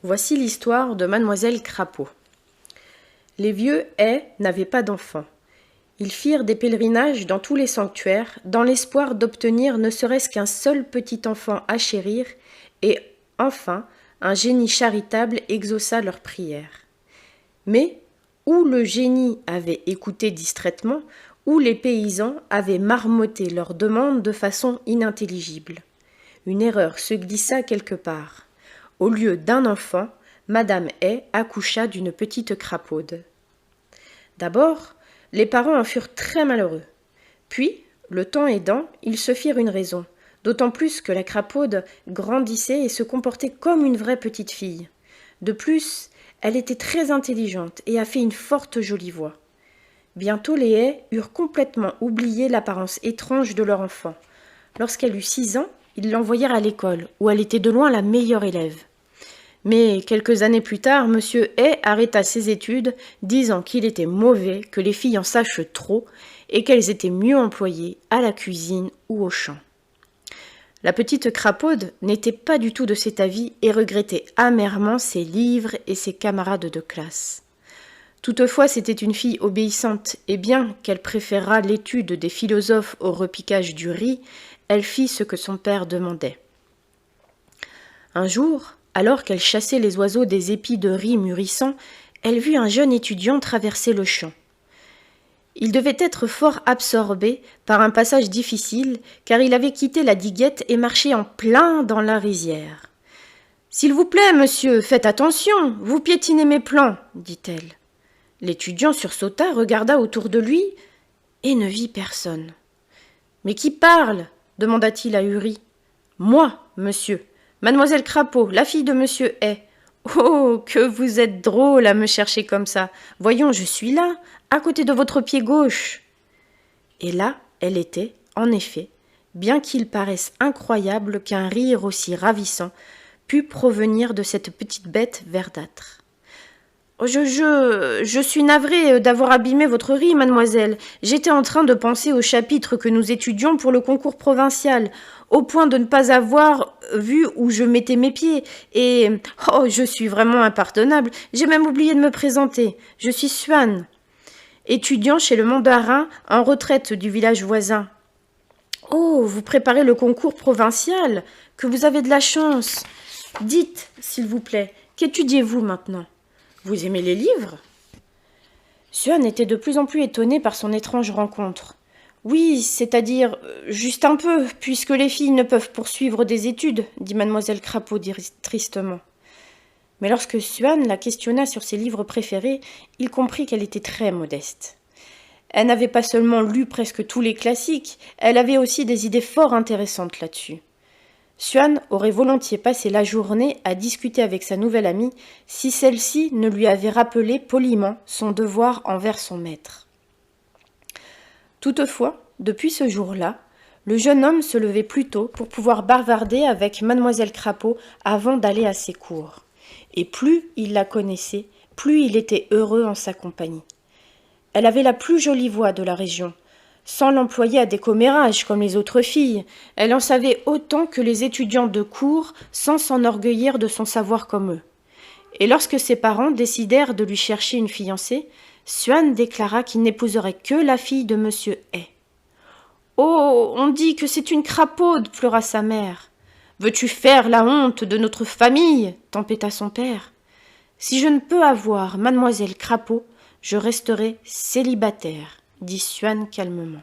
Voici l'histoire de Mademoiselle Crapaud. Les vieux Haies n'avaient pas d'enfants. Ils firent des pèlerinages dans tous les sanctuaires, dans l'espoir d'obtenir ne serait-ce qu'un seul petit enfant à chérir, et enfin, un génie charitable exauça leurs prières. Mais, ou le génie avait écouté distraitement, ou les paysans avaient marmotté leurs demandes de façon inintelligible. Une erreur se glissa quelque part. Au lieu d'un enfant, Madame Haie accoucha d'une petite crapaude. D'abord, les parents en furent très malheureux. Puis, le temps aidant, ils se firent une raison, d'autant plus que la crapaude grandissait et se comportait comme une vraie petite fille. De plus, elle était très intelligente et a fait une forte jolie voix. Bientôt les Haies eurent complètement oublié l'apparence étrange de leur enfant. Lorsqu'elle eut 6 ans, ils l'envoyèrent à l'école, où elle était de loin la meilleure élève. Mais quelques années plus tard, M. Haie arrêta ses études, disant qu'il était mauvais que les filles en sachent trop et qu'elles étaient mieux employées à la cuisine ou au champ. La petite crapaude n'était pas du tout de cet avis et regrettait amèrement ses livres et ses camarades de classe. Toutefois, c'était une fille obéissante, et bien qu'elle préférât l'étude des philosophes au repiquage du riz, elle fit ce que son père demandait. Un jour, alors qu'elle chassait les oiseaux des épis de riz mûrissants, elle vit un jeune étudiant traverser le champ. Il devait être fort absorbé par un passage difficile, car il avait quitté la diguette et marché en plein dans la rizière. « S'il vous plaît, monsieur, faites attention, vous piétinez mes plans, dit-elle. L'étudiant sursauta, regarda autour de lui et ne vit personne. « Mais qui parle ?» demanda-t-il ahuri. « Moi, monsieur, Mademoiselle Crapaud, la fille de monsieur Haie. Oh, que vous êtes drôle à me chercher comme ça. Voyons, je suis là, à côté de votre pied gauche. » Et là, elle était, en effet, bien qu'il paraisse incroyable qu'un rire aussi ravissant pût provenir de cette petite bête verdâtre. « Je suis navrée d'avoir abîmé votre riz, mademoiselle. J'étais en train de penser au chapitre que nous étudions pour le concours provincial, au point de ne pas avoir vu où je mettais mes pieds. Et, oh, je suis vraiment impardonnable. J'ai même oublié de me présenter. Je suis Swann, étudiant chez le mandarin en retraite du village voisin. »« Oh, vous préparez le concours provincial. Que vous avez de la chance. Dites, s'il vous plaît, qu'étudiez-vous maintenant ? Vous aimez les livres ?» Swann était de plus en plus étonné par son étrange rencontre. « Oui, c'est-à-dire juste un peu, puisque les filles ne peuvent poursuivre des études, » dit mademoiselle Crapaud tristement. Mais lorsque Swann la questionna sur ses livres préférés, il comprit qu'elle était très modeste. Elle n'avait pas seulement lu presque tous les classiques, elle avait aussi des idées fort intéressantes là-dessus. Swann aurait volontiers passé la journée à discuter avec sa nouvelle amie si celle-ci ne lui avait rappelé poliment son devoir envers son maître. Toutefois, depuis ce jour-là, le jeune homme se levait plus tôt pour pouvoir bavarder avec mademoiselle Crapaud avant d'aller à ses cours. Et plus il la connaissait, plus il était heureux en sa compagnie. Elle avait la plus jolie voix de la région. Sans l'employer à des commérages comme les autres filles, elle en savait autant que les étudiants de cours sans s'enorgueillir de son savoir comme eux. Et lorsque ses parents décidèrent de lui chercher une fiancée, Swann déclara qu'il n'épouserait que la fille de monsieur Haie. « Oh, on dit que c'est une crapaude, » pleura sa mère. « Veux-tu faire la honte de notre famille ?» tempêta son père. « Si je ne peux avoir mademoiselle Crapaud, je resterai célibataire, » dit Swann calmement.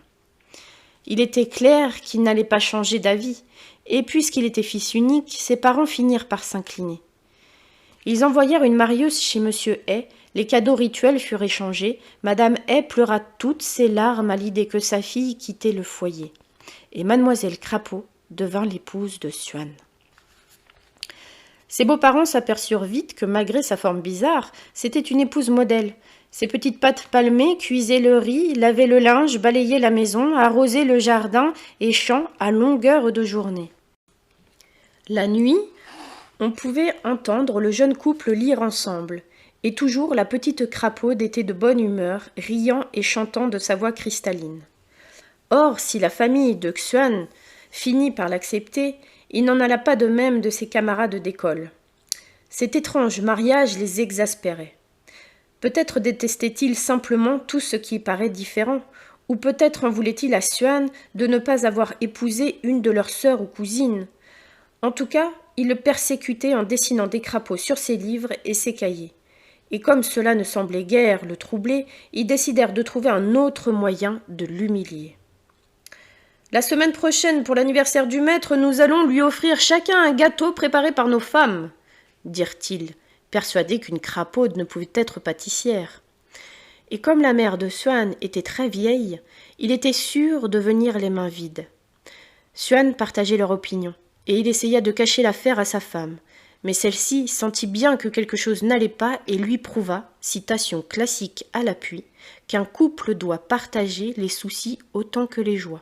Il était clair qu'il n'allait pas changer d'avis, et puisqu'il était fils unique, ses parents finirent par s'incliner. Ils envoyèrent une marieuse chez monsieur Haie, les cadeaux rituels furent échangés, madame Haie pleura toutes ses larmes à l'idée que sa fille quittait le foyer, et mademoiselle Crapaud devint l'épouse de Swann. Ses beaux-parents s'aperçurent vite que malgré sa forme bizarre, c'était une épouse modèle. Ses petites pattes palmées cuisaient le riz, lavaient le linge, balayaient la maison, arrosaient le jardin et champs à longueur de journée. La nuit, on pouvait entendre le jeune couple lire ensemble, et toujours la petite crapaude était de bonne humeur, riant et chantant de sa voix cristalline. Or, si la famille de Swann finit par l'accepter, il n'en alla pas de même de ses camarades d'école. Cet étrange mariage les exaspérait. Peut-être détestait-il simplement tout ce qui paraît différent, ou peut-être en voulait-il à Suan de ne pas avoir épousé une de leurs sœurs ou cousines. En tout cas, il le persécutait en dessinant des crapauds sur ses livres et ses cahiers. Et comme cela ne semblait guère le troubler, ils décidèrent de trouver un autre moyen de l'humilier. La semaine prochaine, pour l'anniversaire du maître, nous allons lui offrir chacun un gâteau préparé par nos femmes, dirent-ils, persuadés qu'une crapaude ne pouvait être pâtissière. Et comme la mère de Suan était très vieille, il était sûr de venir les mains vides. Suan partageait leur opinion, et il essaya de cacher l'affaire à sa femme, mais celle-ci sentit bien que quelque chose n'allait pas et lui prouva, citation classique à l'appui, qu'un couple doit partager les soucis autant que les joies.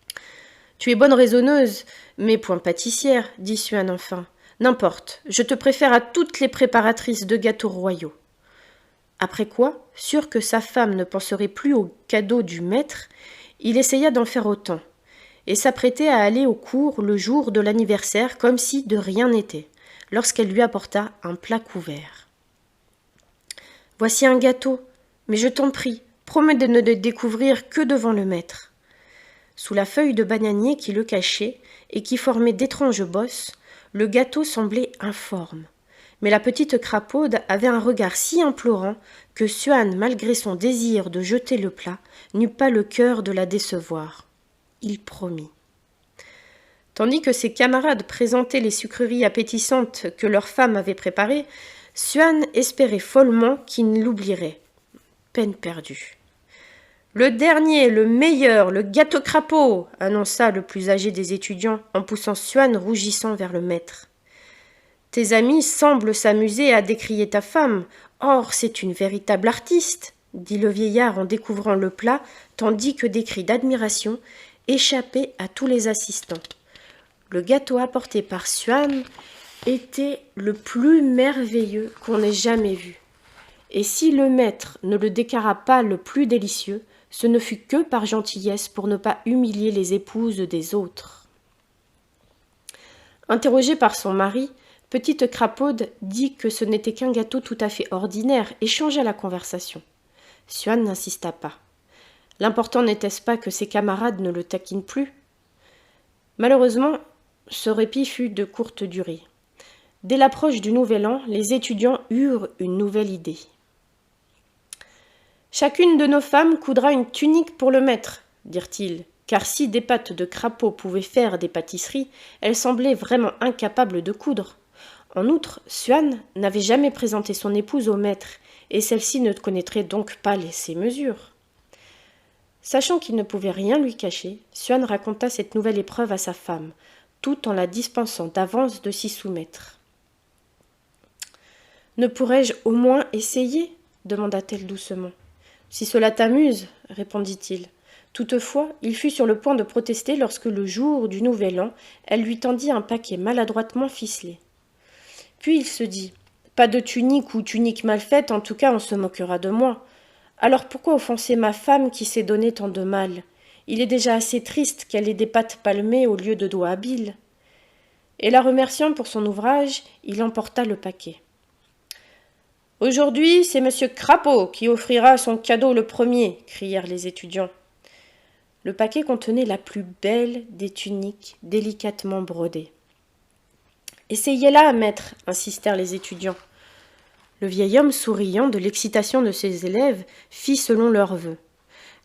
« Tu es bonne raisonneuse, mais point pâtissière, dit Suan enfin. N'importe, je te préfère à toutes les préparatrices de gâteaux royaux. » Après quoi, sûr que sa femme ne penserait plus au cadeau du maître, il essaya d'en faire autant, et s'apprêtait à aller au cours le jour de l'anniversaire comme si de rien n'était, lorsqu'elle lui apporta un plat couvert. « Voici un gâteau, mais je t'en prie, promets de ne le découvrir que devant le maître. » Sous la feuille de bananier qui le cachait et qui formait d'étranges bosses, le gâteau semblait informe. Mais la petite crapaude avait un regard si implorant que Suan, malgré son désir de jeter le plat, n'eut pas le cœur de la décevoir. Il promit. Tandis que ses camarades présentaient les sucreries appétissantes que leur femme avait préparées, Suan espérait follement qu'il l'oublierait. Peine perdue. « Le dernier, le meilleur, le gâteau crapaud !» annonça le plus âgé des étudiants en poussant Suan rougissant vers le maître. « Tes amis semblent s'amuser à décrier ta femme. Or, c'est une véritable artiste !» dit le vieillard en découvrant le plat, tandis que des cris d'admiration échappaient à tous les assistants. Le gâteau apporté par Suan était le plus merveilleux qu'on ait jamais vu. Et si le maître ne le déclara pas le plus délicieux, ce ne fut que par gentillesse pour ne pas humilier les épouses des autres. Interrogée par son mari, Petite Crapaude dit que ce n'était qu'un gâteau tout à fait ordinaire et changea la conversation. Suan n'insista pas. L'important n'était-ce pas que ses camarades ne le taquinent plus? Malheureusement, ce répit fut de courte durée. Dès l'approche du Nouvel An, les étudiants eurent une nouvelle idée. « Chacune de nos femmes coudra une tunique pour le maître, dirent-ils, car si des pattes de crapaud pouvaient faire des pâtisseries, elles semblaient vraiment incapables de coudre. En outre, Suan n'avait jamais présenté son épouse au maître, et celle-ci ne connaîtrait donc pas ses mesures. Sachant qu'il ne pouvait rien lui cacher, Suan raconta cette nouvelle épreuve à sa femme, tout en la dispensant d'avance de s'y soumettre. « Ne pourrais-je au moins essayer ?» demanda-t-elle doucement. « Si cela t'amuse, répondit-il. Toutefois, il fut sur le point de protester lorsque le jour du Nouvel An, elle lui tendit un paquet maladroitement ficelé. Puis il se dit « Pas de tunique ou tunique mal faite, en tout cas on se moquera de moi. Alors pourquoi offenser ma femme qui s'est donné tant de mal? Il est déjà assez triste qu'elle ait des pattes palmées au lieu de doigts habiles. » Et la remerciant pour son ouvrage, il emporta le paquet. « Aujourd'hui, c'est monsieur Crapaud qui offrira son cadeau le premier, » crièrent les étudiants. Le paquet contenait la plus belle des tuniques délicatement brodées. « Essayez-la, maître, » insistèrent les étudiants. Le vieil homme, souriant de l'excitation de ses élèves, fit selon leurs vœux.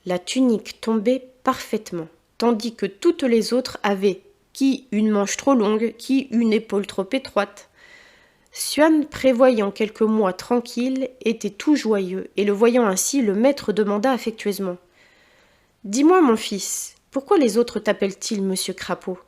La tunique tombait parfaitement, tandis que toutes les autres avaient qui une manche trop longue, qui une épaule trop étroite. Suan, prévoyant quelques mois tranquilles, était tout joyeux, et le voyant ainsi, le maître demanda affectueusement. « Dis-moi, mon fils, pourquoi les autres t'appellent-ils monsieur Crapaud ?»«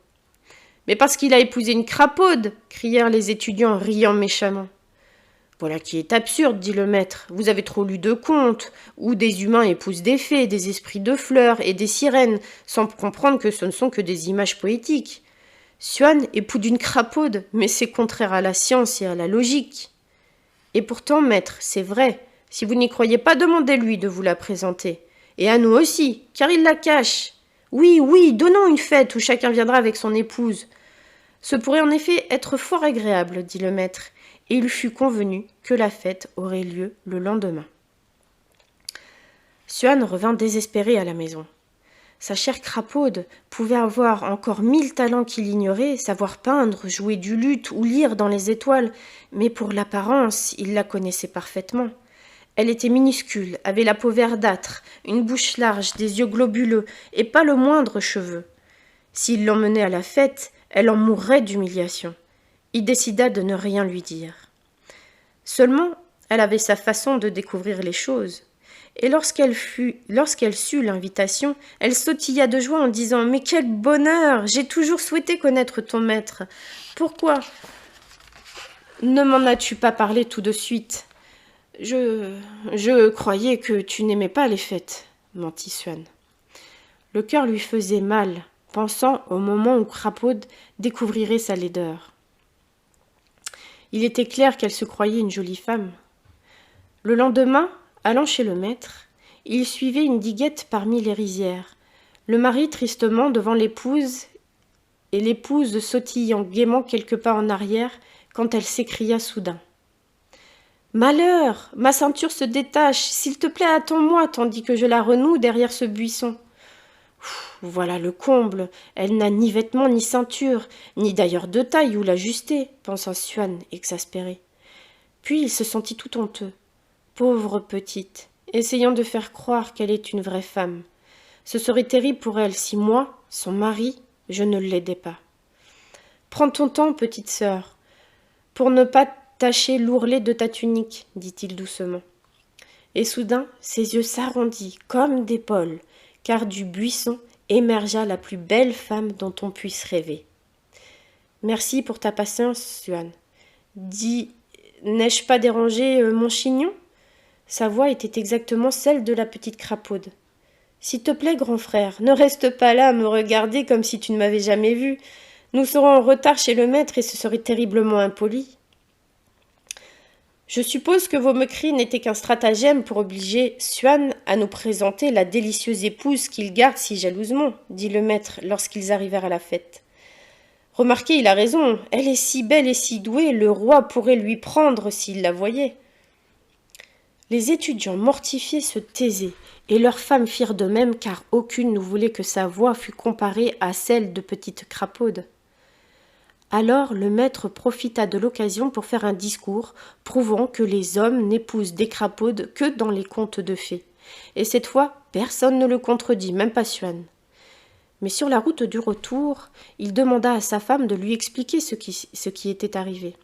Mais parce qu'il a épousé une crapaude !» crièrent les étudiants, riant méchamment. « Voilà qui est absurde, dit le maître. Vous avez trop lu de contes, où des humains épousent des fées, des esprits de fleurs et des sirènes, sans comprendre que ce ne sont que des images poétiques. Suan, époux d'une crapaude, mais c'est contraire à la science et à la logique. Et pourtant, maître, c'est vrai, si vous n'y croyez pas, demandez-lui de vous la présenter. Et à nous aussi, car il la cache. Oui, oui, donnons une fête où chacun viendra avec son épouse. Ce pourrait en effet être fort agréable, dit le maître, et il fut convenu que la fête aurait lieu le lendemain. Suan revint désespéré à la maison. Sa chère Crapaude pouvait avoir encore 1000 talents qu'il ignorait, savoir peindre, jouer du luth ou lire dans les étoiles, mais pour l'apparence, il la connaissait parfaitement. Elle était minuscule, avait la peau verdâtre, une bouche large, des yeux globuleux, et pas le moindre cheveu. S'il l'emmenait à la fête, elle en mourrait d'humiliation. Il décida de ne rien lui dire. Seulement, elle avait sa façon de découvrir les choses. Et lorsqu'elle sut l'invitation, elle sautilla de joie en disant « Mais quel bonheur! J'ai toujours souhaité connaître ton maître. Pourquoi ne m'en as-tu pas parlé tout de suite ?»« Je croyais que tu n'aimais pas les fêtes, » mentit Suan. Le cœur lui faisait mal, pensant au moment où Crapaude découvrirait sa laideur. Il était clair qu'elle se croyait une jolie femme. Le lendemain, allant chez le maître, il suivait une diguette parmi les rizières, le mari tristement devant l'épouse et l'épouse sautillant gaiement quelques pas en arrière quand elle s'écria soudain. « Malheur! Ma ceinture se détache, s'il te plaît attends-moi tandis que je la renoue derrière ce buisson. » Voilà le comble, elle n'a ni vêtements ni ceinture, ni d'ailleurs de taille où l'ajuster, pensa Suan exaspéré. Puis il se sentit tout honteux. Pauvre petite, essayant de faire croire qu'elle est une vraie femme. Ce serait terrible pour elle si moi, son mari, je ne l'aidais pas. Prends ton temps, petite sœur, pour ne pas tacher l'ourlet de ta tunique, dit-il doucement. Et soudain, ses yeux s'arrondissent comme des pôles, car du buisson émergea la plus belle femme dont on puisse rêver. Merci pour ta patience, Suan. Dis, n'ai-je pas dérangé mon chignon ? Sa voix était exactement celle de la petite Crapaude. S'il te plaît, grand frère, ne reste pas là à me regarder comme si tu ne m'avais jamais vu. Nous serons en retard chez le maître et ce serait terriblement impoli. Je suppose que vos moqueries n'étaient qu'un stratagème pour obliger Suan à nous présenter la délicieuse épouse qu'il garde si jalousement, dit le maître lorsqu'ils arrivèrent à la fête. Remarquez, il a raison, elle est si belle et si douée, le roi pourrait lui prendre s'il la voyait. Les étudiants mortifiés se taisaient, et leurs femmes firent de même, car aucune ne voulait que sa voix fût comparée à celle de petite Crapaude. Alors le maître profita de l'occasion pour faire un discours prouvant que les hommes n'épousent des crapaudes que dans les contes de fées. Et cette fois, personne ne le contredit, même pas Suan. Mais sur la route du retour, il demanda à sa femme de lui expliquer ce qui était arrivé.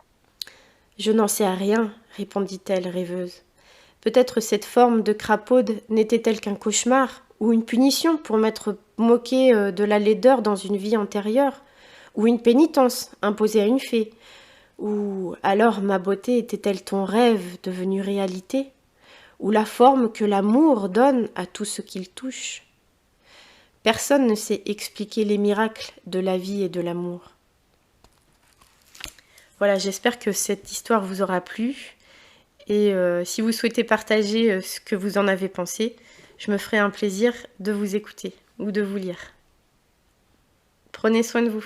« Je n'en sais rien, répondit-elle rêveuse. Peut-être cette forme de crapaude n'était-elle qu'un cauchemar ou une punition pour m'être moqué de la laideur dans une vie antérieure, ou une pénitence imposée à une fée, ou alors ma beauté était-elle ton rêve devenu réalité, ou la forme que l'amour donne à tout ce qu'il touche. Personne ne sait expliquer les miracles de la vie et de l'amour. Voilà, j'espère que cette histoire vous aura plu. Et si vous souhaitez partager ce que vous en avez pensé, je me ferai un plaisir de vous écouter ou de vous lire. Prenez soin de vous.